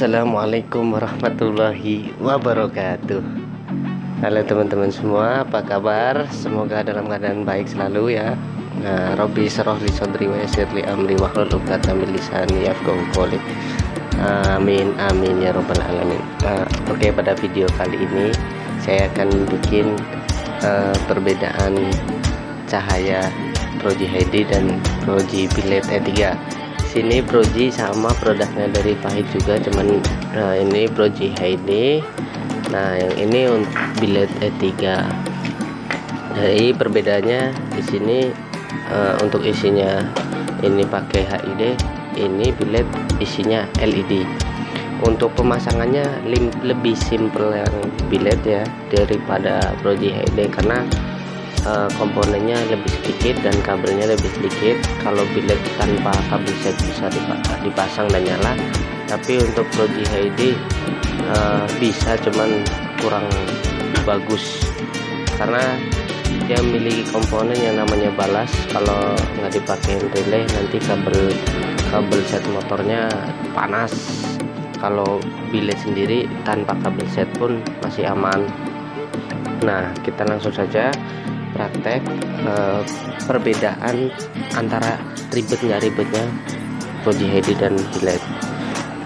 Assalamualaikum warahmatullahi wabarakatuh. Halo teman-teman semua, apa kabar? Semoga dalam keadaan baik selalu ya. Nah, Robbi Sroh li Sodri wa Yassir li Amri wahlul 'uqdatam min lisani yafqahu qawli. Amin amin ya robbal alamin. Oke, pada video kali ini saya akan bikin perbedaan cahaya Proji HD dan Proji Biled E3. Sini Proji sama produknya dari Pahit juga, cuman ini Proji HD. Nah, yang ini untuk Biled E3. Jadi perbedaannya di sini untuk isinya ini pakai HID, ini Biled isinya LED. Untuk pemasangannya lebih simple yang Biled ya daripada Proji HD karena komponennya lebih sedikit dan kabelnya lebih sedikit. Kalau Biled tanpa kabel set bisa dipasang dan nyala, tapi untuk Proji HD bisa, cuman kurang bagus karena dia memiliki komponen yang namanya balas. Kalau nggak dipakai relay nanti kabel set motornya panas. Kalau Biled sendiri tanpa kabel set pun masih aman. Nah, kita langsung saja praktek perbedaan antara ribet nggak ribetnya Proji HD dan Biled.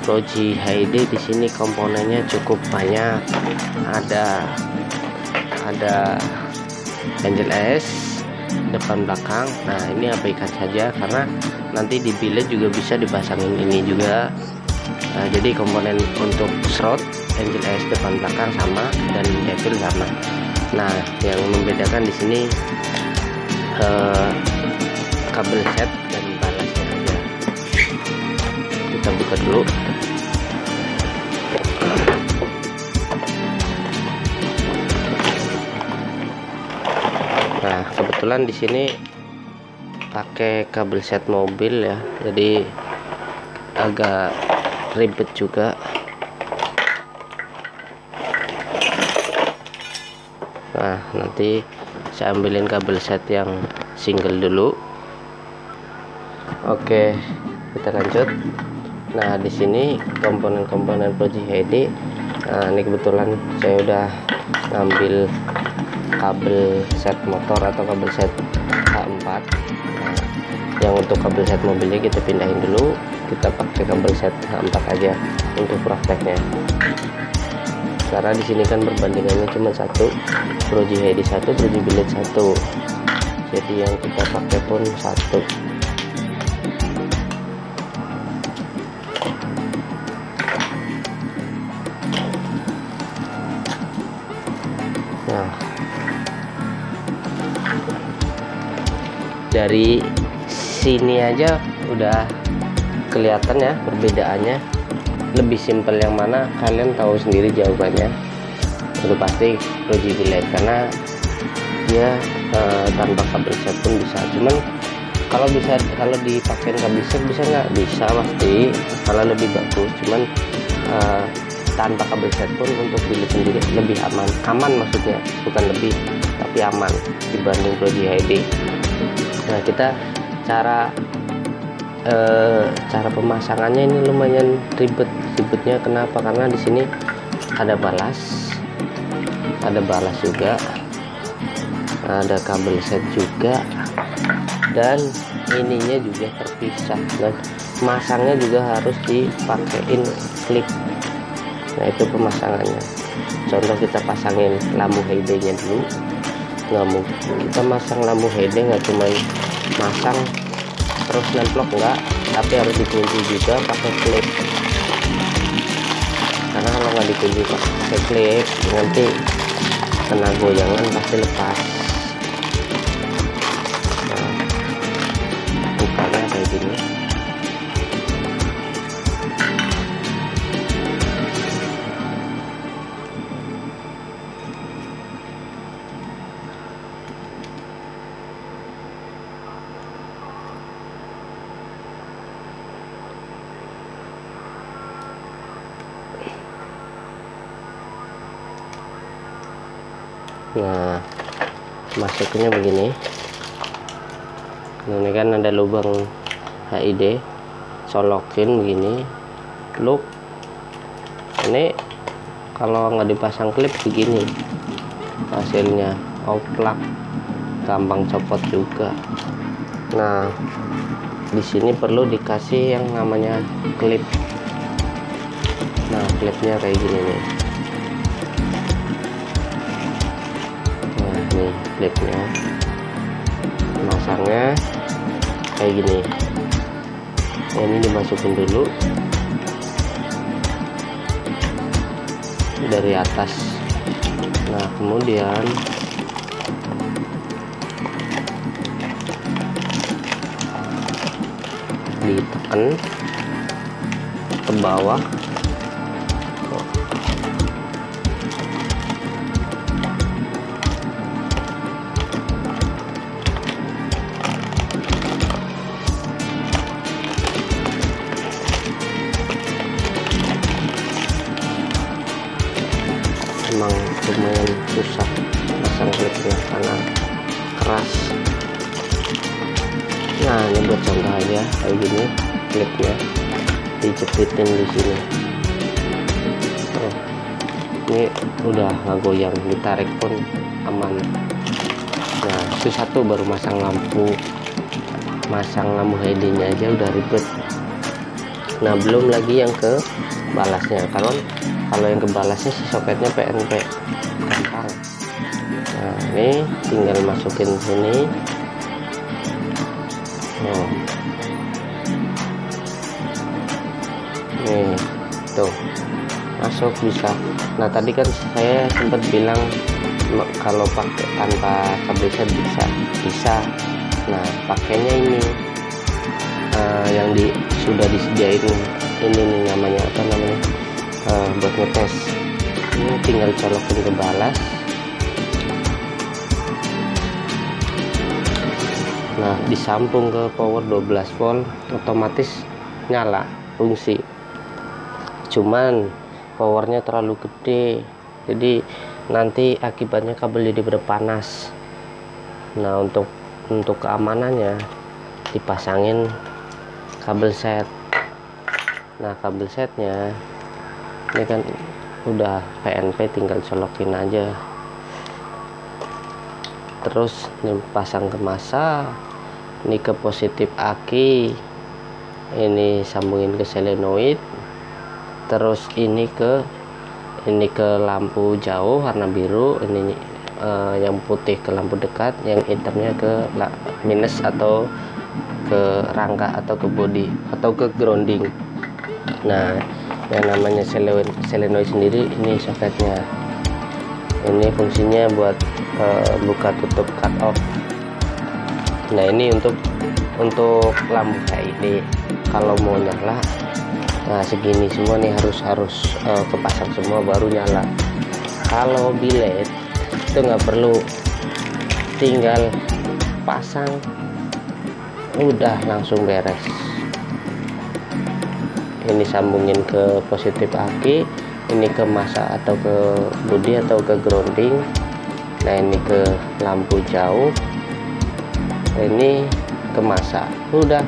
Proji HD di sini komponennya cukup banyak, ada Angel S depan belakang. Nah, ini abaikan saja karena nanti di Biled juga bisa dipasangin ini juga. Jadi komponen untuk slot Angel S depan belakang sama dan Devil sama. Nah, yang membedakan di sini kabel set dan balasnya aja. Kita buka dulu. Nah, kebetulan di sini pakai kabel set mobil ya, jadi agak ribet juga. Nah, nanti saya ambilin kabel set yang single dulu. Oke, kita lanjut. Nah, di sini komponen-komponen Proji HD. Nah, ini kebetulan saya udah ngambil kabel set motor atau kabel set H4. Nah, yang untuk kabel set mobilnya kita pindahin dulu. Kita pakai kabel set H4 aja untuk prakteknya. Karena di sini kan perbandingannya cuma satu, Proji HD 1, Proji Biled 1. Jadi yang kita pakai pun satu. Nah, dari sini aja udah kelihatan ya perbedaannya. Lebih simpel yang mana kalian tahu sendiri jawabannya. Udah pasti Proji Biled karena dia tanpa kabel set pun bisa. Cuman kalau dipakai kabel set bisa nggak? Bisa pasti, malah lebih bagus. Cuman tanpa kabel set pun untuk Biled sendiri lebih aman maksudnya, bukan lebih tapi aman dibanding Proji HD. Nah, kita cara pemasangannya ini lumayan ribetnya. Kenapa? Karena di sini ada balas juga, ada kabel set juga, dan ininya juga terpisah, dan masangnya juga harus dipakein klip. Nah, itu pemasangannya. Contoh kita pasangin lampu HD nya dulu. Nggak mungkin kita masang lampu HD nggak cuma masang terus nemplok, enggak, tapi harus dikunci juga pakai klip. Karena kalau nggak dikunci pakai klip nanti kena goyangan pasti lepas. Nah, bukanya kayak gini. Nah, masuknya begini. Nah, ini kan ada lubang HID, colokin begini, loop ini kalau nggak dipasang klip begini hasilnya, oplak, gampang copot juga. Nah di sini perlu dikasih yang namanya klip. Nah klipnya kayak gini nih. Nah ini klipnya, masangnya kayak gini. Ini dimasukin dulu dari atas. Nah kemudian ditekan ke bawah. Emang lumayan susah pasang klipnya karena keras. Nah ini buat contoh aja kayak gini, klipnya dijepitin di sini. Ini udah nggak goyang, ditarik pun aman. Nah itu satu, baru masang lampu LED nya aja udah ribet. Nah belum lagi yang ke balasnya, kalau yang ke balasnya si soketnya PNP gampang. Nah ini tinggal masukin sini. Oh. Nih tuh masuk bisa. Nah tadi kan saya sempat bilang kalau pakai tanpa kabel set bisa. Nah pakainya ini yang sudah disediain ini nih, namanya apa namanya, buat ngetes. Ini tinggal colokin ke balas. Nah disambung ke power 12 volt, otomatis nyala fungsi. Cuman powernya terlalu gede, jadi nanti akibatnya kabel jadi berpanas. Nah untuk keamanannya dipasangin kabel set. Nah kabel setnya ini kan udah PNP, tinggal colokin aja. Terus ini pasang ke massa, ini ke positif aki, ini sambungin ke solenoid. Terus ini ke lampu jauh warna biru, ini yang putih ke lampu dekat, yang hitamnya ke minus atau ke rangka atau ke body atau ke grounding. Nah yang namanya solenoid sendiri ini soketnya. Ini fungsinya buat buka tutup cut off. Nah ini untuk lampu LED kalau mau nyala. Nah segini semua nih harus kepasang semua baru nyala. Kalau bilet itu nggak perlu, tinggal pasang udah langsung beres. Ini sambungin ke positif aki, ini ke massa atau ke body atau ke grounding. Nah ini ke lampu jauh, ini ke massa. Udah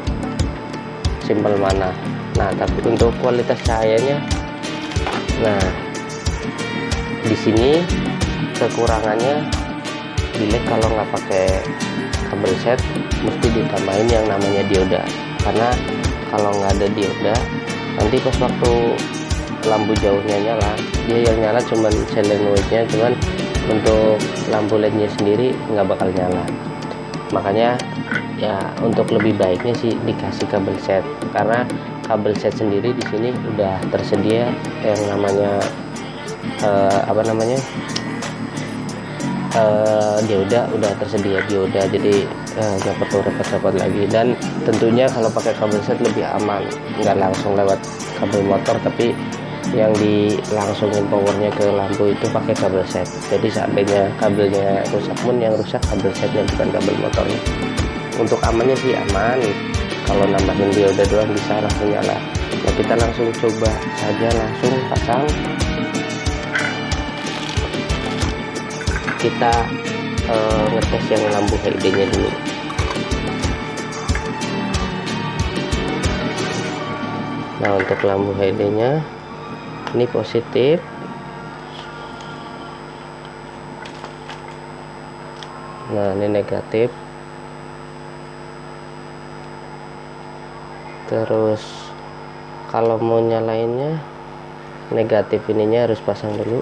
simpel mana. Nah tapi untuk kualitas cahayanya, nah di sini kekurangannya bilet kalau nggak pakai kabel set mesti ditambahin yang namanya dioda, karena kalau nggak ada dioda nanti pas waktu lampu jauhnya nyala, dia yang nyala cuman solenoidnya, cuman untuk lampu LED-nya sendiri nggak bakal nyala. Makanya ya untuk lebih baiknya sih dikasih kabel set, karena kabel set sendiri di sini udah tersedia yang namanya dioda, udah tersedia dioda, jadi nggak perlu repot-repot lagi. Dan tentunya kalau pakai kabel set lebih aman, nggak langsung lewat kabel motor, tapi yang dilangsungin powernya ke lampu itu pakai kabel set. Jadi seandainya kabelnya rusak pun yang rusak kabel setnya, bukan kabel motornya. Untuk amannya sih aman, kalau nambahin dioda doang bisa langsung nyala. Nah kita langsung coba saja, langsung pasang. Kita ngetes yang lampu LED nya dulu. Nah untuk lampu LED nya Ini positif. Nah, ini negatif. Terus kalau mau nyalainnya negatif ininya harus pasang dulu.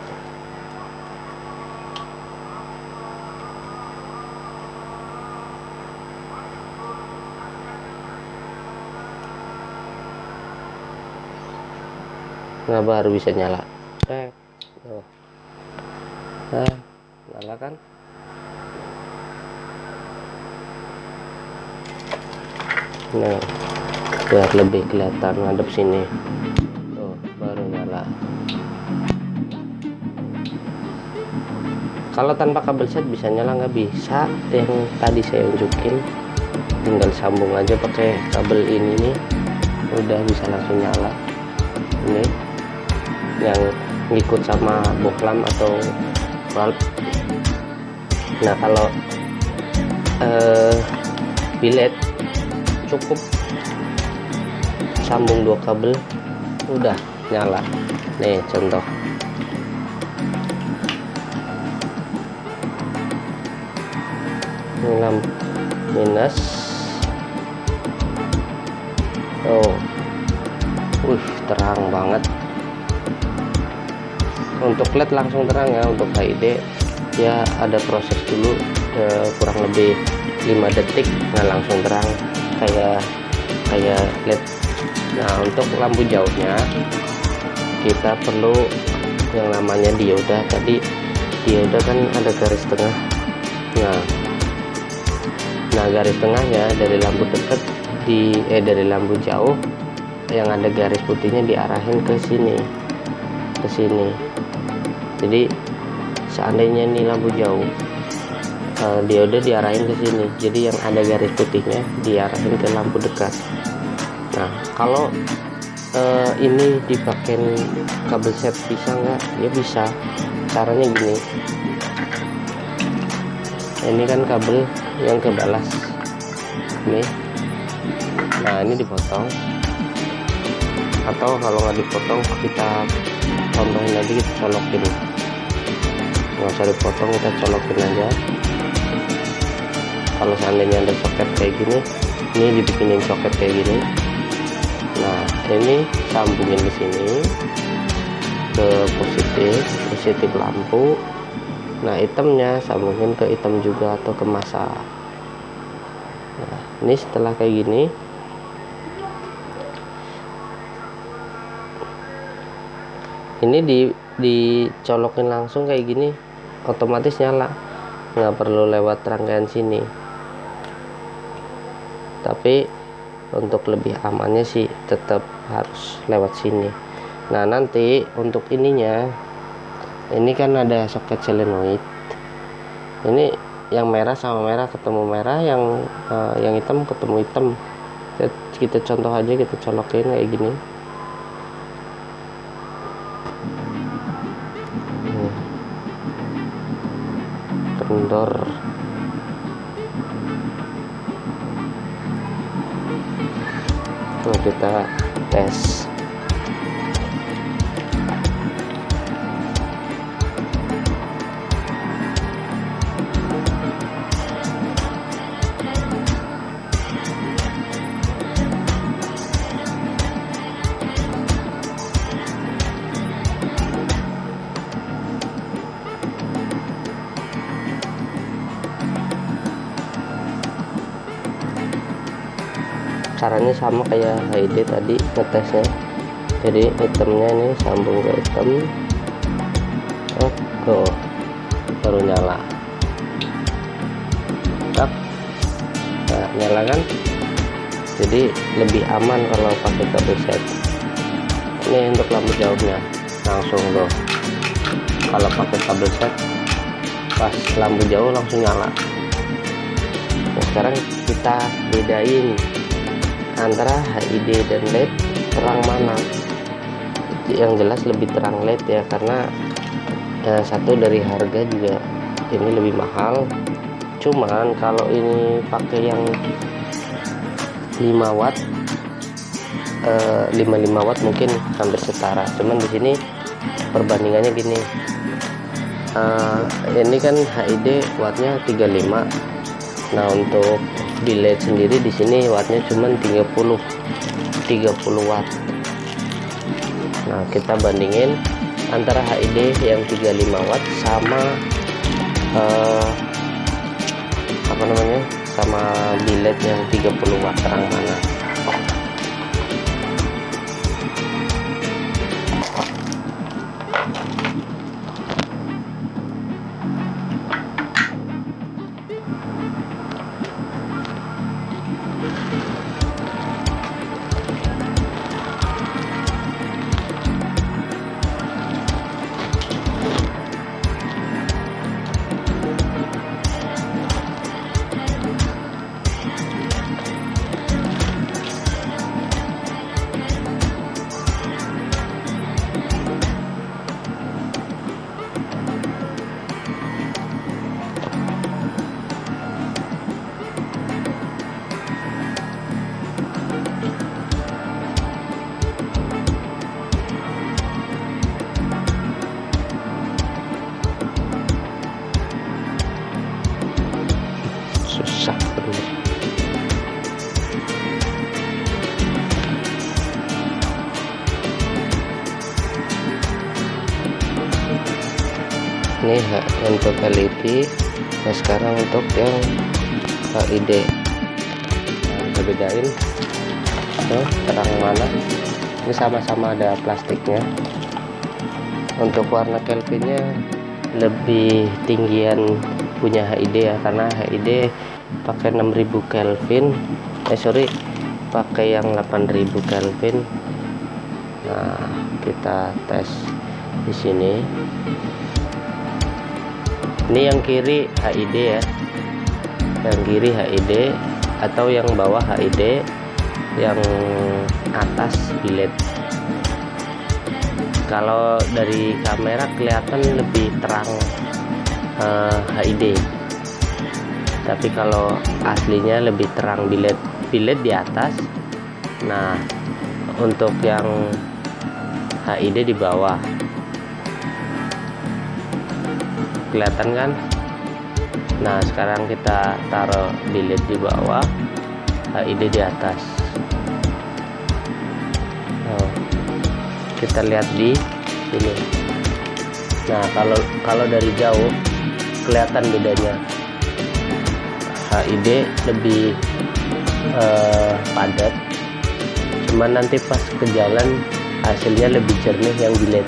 Nah, baru bisa nyala. Nah, nyala kan? Nah, biar lebih kelihatan ngadep sini. Tuh, baru nyala. Kalau tanpa kabel set bisa nyala, nggak bisa. Yang tadi saya unjukin, tinggal sambung aja pakai kabel ini nih, udah bisa langsung nyala. Ini yang ngikut sama boklam atau valve. Nah, kalau bilet cukup sambung 2 kabel udah nyala. Nih contoh. Ini lampu minus. Terang banget. Untuk LED langsung terang ya. Untuk HID ya ada proses dulu, kurang lebih 5 detik. Nah, langsung terang kayak LED. Nah, untuk lampu jauhnya kita perlu yang namanya dioda. Tadi dioda kan ada garis tengah. Nah, garis tengahnya dari lampu dekat dari lampu jauh yang ada garis putihnya diarahin ke sini, Jadi seandainya ini lampu jauh, dioda diarahin ke sini. Jadi yang ada garis putihnya diarahin ke lampu dekat. Nah, kalau ini dipakai kabel set bisa nggak? Ya bisa. Caranya gini. Ini kan kabel yang ke balas. Nah, ini dipotong. Atau kalau nggak dipotong, kita contohin aja, kita colokin. Nggak usah dipotong, kita colokin aja. Kalau seandainya ada soket kayak gini, ini dibikinin soket kayak gini. Nah, ini sambungin ke sini ke positif lampu. Nah, hitamnya sambungin ke hitam juga atau ke masa. Nah, ini setelah kayak gini, ini dicolokin langsung kayak gini, otomatis nyala, nggak perlu lewat rangkaian sini. Tapi untuk lebih amannya sih tetap harus lewat sini. Nah, nanti untuk ininya, ini kan ada soket solenoid. Ini yang merah sama merah ketemu merah, yang hitam ketemu hitam. Kita contoh aja, kita colokin kayak gini. Kendor. Nah, kita tes. Caranya sama kayak HID tadi ngetesnya. Jadi hitamnya ini sambung ke hitam. Baru nyala. Nah, nyala kan? Jadi lebih aman kalau pakai kabel set. Ini untuk lampu jauhnya langsung loh. Kalau pakai kabel set, pas lampu jauh langsung nyala. Nah, sekarang kita bedain antara HID dan LED, terang mana. Yang jelas lebih terang LED ya, karena satu dari harga juga ini lebih mahal. Cuman kalau ini pakai yang 5 watt 55 watt mungkin hampir setara. Cuman di sini perbandingannya gini. Ini kan HID wattnya 35. Nah untuk biled sendiri di sini wattnya cuma 30 watt. Nah kita bandingin antara HID yang 35 watt sama sama biled yang 30 watt, terang mana. Susah bener. Ini untuk LED. Nah sekarang untuk yang HID, kita bedain terang mana. Ini sama-sama ada plastiknya. Untuk warna Kelvinnya lebih tinggian punya HID ya, karena HID pakai 6000 Kelvin, pakai yang 8000 Kelvin. Nah kita tes di sini. Ini yang kiri HID ya, yang kiri HID atau yang bawah HID, yang atas biled. Kalau dari kamera kelihatan lebih terang HID, tapi kalau aslinya lebih terang biled di atas. Nah untuk yang HID di bawah, kelihatan kan. Nah sekarang kita taruh biled di bawah, HID di atas. Kita lihat di sini. Nah kalau dari jauh kelihatan bedanya. HID lebih padat, cuman nanti pas ke jalan hasilnya lebih jernih yang biled.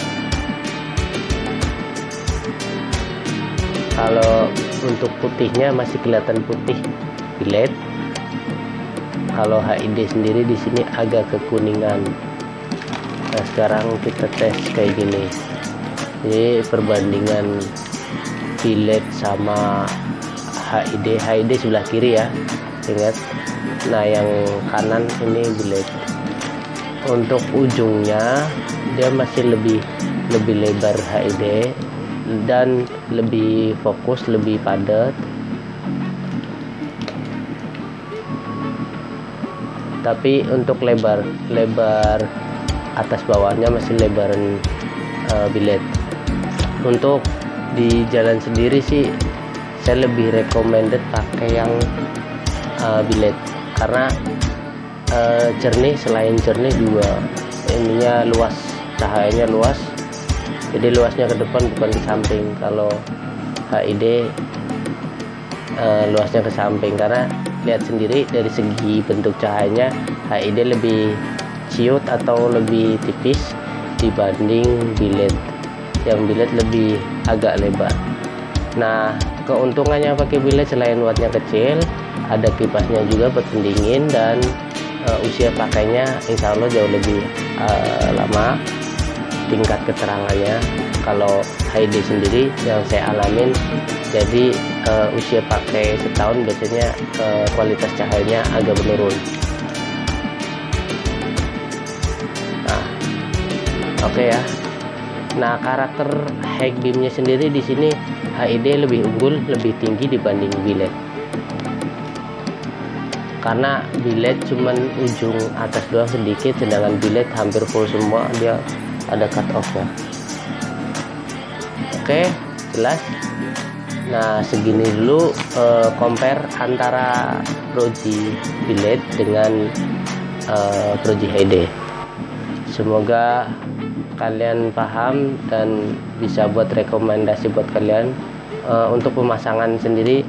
Kalau untuk putihnya masih kelihatan putih biled. Kalau HID sendiri di sini agak kekuningan. Nah sekarang kita tes kayak gini. Ini perbandingan biled sama HID sebelah kiri ya, ingat. Nah yang kanan ini biled. Untuk ujungnya dia masih lebih lebar HID dan lebih fokus, lebih padat. Tapi untuk lebar atas bawahnya masih lebaran biled. Untuk di jalan sendiri sih saya lebih recommended pakai yang biled, karena jernih. Selain jernih juga ininya luas, cahayanya luas, jadi luasnya ke depan bukan ke samping. Kalau HID luasnya ke samping, karena lihat sendiri dari segi bentuk cahayanya HID lebih ciut atau lebih tipis dibanding biled. Yang biled lebih agak lebar. Nah keuntungannya pakai biled selain wattnya kecil, ada kipasnya juga buat pendingin, dan usia pakainya insya Allah jauh lebih lama. Tingkat keterangannya kalau HID sendiri yang saya alamin, jadi usia pakai setahun biasanya kualitas cahayanya agak menurun. Nah oke ya. Nah karakter high beamnya sendiri di sini HID lebih unggul, lebih tinggi dibanding biled. Karena biled cuman ujung atas doang sedikit, sedangkan biled hampir full semua, dia ada cut off ya. Oke, jelas. Nah, segini dulu compare antara Proji Billet dengan Proji HD. Semoga kalian paham dan bisa buat rekomendasi buat kalian. Untuk pemasangan sendiri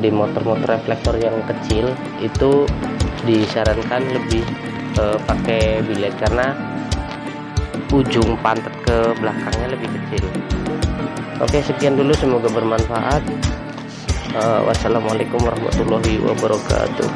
di motor-motor reflektor yang kecil itu disarankan lebih pakai billet karena ujung pantat ke belakangnya lebih kecil. Oke, sekian dulu, semoga bermanfaat. Wassalamualaikum warahmatullahi wabarakatuh.